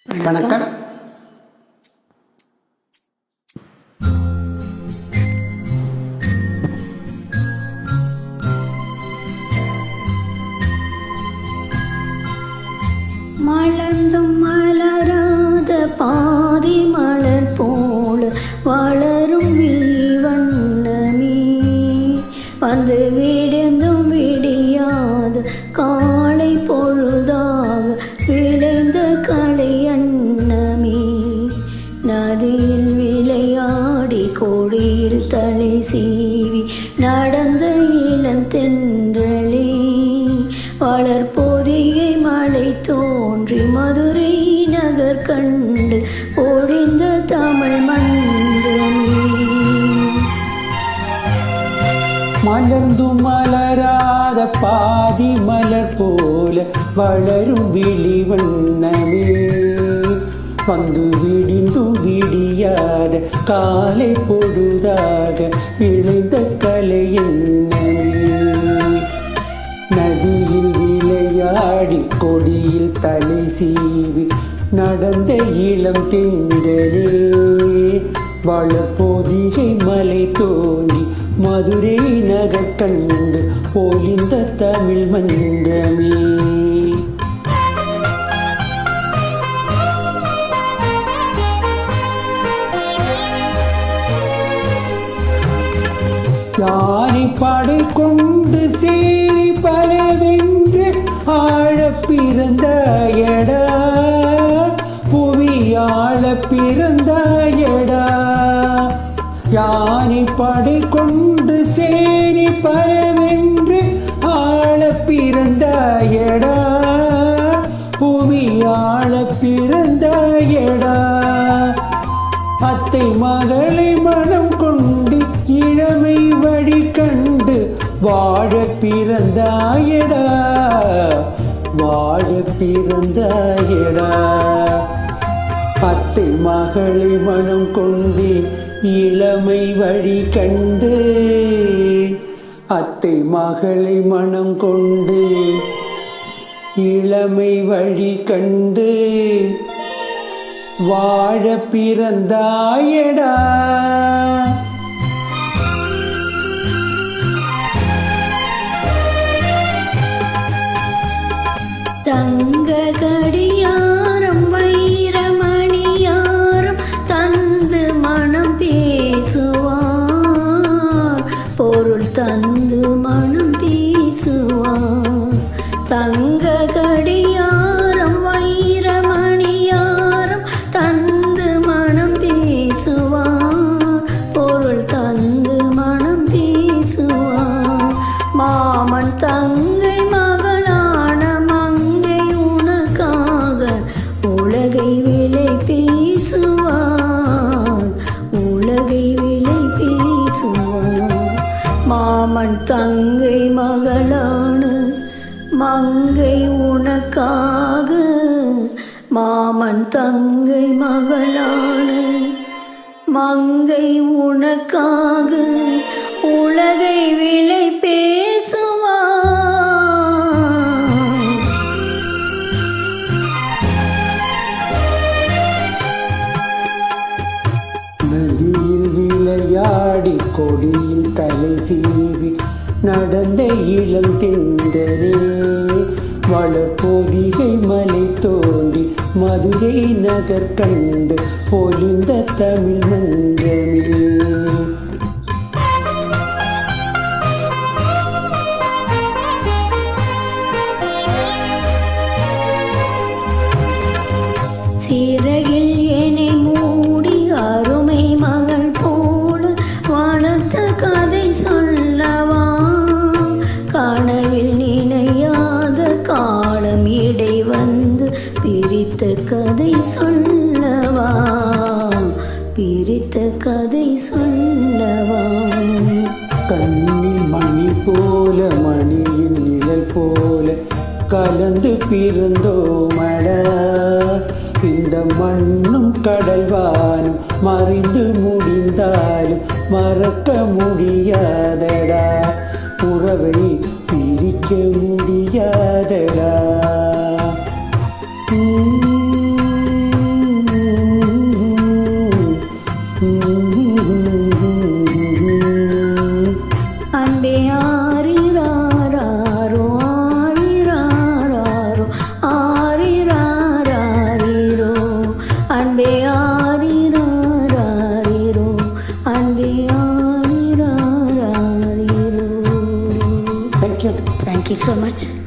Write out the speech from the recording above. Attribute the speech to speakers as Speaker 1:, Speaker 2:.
Speaker 1: வணக்கம்.
Speaker 2: மலர்ந்தும் மலராத பாதி மலர் போல வளரும் வண்ணமே, வந்து விடிந்தும் விடியாத காலை பொழுதாக விளைந்த களை அன்னமே, நதியில் விளையாடி கொடியில் தலை சீவி நடந்த இளந்தென்றலே, வளர்பொதிகை மழை தோன்றி மதுரை நகர் கண்டு பொழிந்த தமிழ் மன்றமே.
Speaker 1: மலர்ந்தும் மலராத பாதி மலர் போல வளரும் விழிவண்ணமே, வந்து விடிந்தும் விடியாத காலை பொழுதாக விளைந்த கலை எண்ணமே, நதியில் விளையாடி கொடியில் தலை சீவி நடந்த இளம் தென்றலே, வளர்பொதிகை மலை தோன்றி மதுரை நகர் கண்டு பொழிந்த தமிழ் மன்றமே. யானை படை கொண்டு சேரி பலவென்று ஆழ பிறந்த எடா, புவியாழ பிறந்த எடா, யானை படை கொண்டு சேரி பலவென்று ஆழ பிறந்த எடா, புவியாழ பிறந்த எடா, அத்தை மகளை மனம் கொண்டு இளமை வழி கண்டு வாழ பிறந்தாயடா, வாழ பிறந்தாயடா, அத்தை மகளை மனம் கொண்டு இளமை வழி கண்டு, அத்தை மகளை மனம் கொண்டு இளமை வழி கண்டு வாழ பிறந்தாயடா.
Speaker 2: தங்க கடியாரம் வைரமணியாரம் தந்து மனம் பேசுவார், பொருள் தந்து மனம் பேசுவார். தங்க கடியாரம் வைரமணியாரம் தந்து மனம் பேசுவார், பொருள் தந்து மனம் பேசுவார். மாமன் தங்கை மகளான மங்கை உனக்காக உலகை விலை பேசுவார், உலகை விலை பேசுவார். மாமன் தங்கை மகளான மங்கை உனக்காக, மாமன் தங்கை மகளான மங்கை உனக்காக உலகை விலை பேசுவார்.
Speaker 1: நதியில் விளையாடி கொடியில் தலை சீவி நடந்த இளம் தென்றலே, வளர்பொதிகை மலை தோண்டி மதுரை நகர் கண்டு பொழிந்த தமிழ் மன்றமே.
Speaker 2: சிறகில் என்னை மூடி அருமை மகள் போல வளர்த்த கதை சொல்லவா, கனவில் நினையாத காலம் இடை வந்து பிரித்த கதை சொல்லவா, பிரித்த கதை சொல்லவா.
Speaker 1: கண்ணின் மணி போல மணியின் நிழல் போல கலந்து பிறந்தோமடா, இந்த மண்ணும் கடல்வானும் மறைந்து முடிந்தாலும் மறக்க முடியாதடா, உறவை பிரிக்க முடியாதடா. தேங்க்யூ.
Speaker 2: Thank you so much.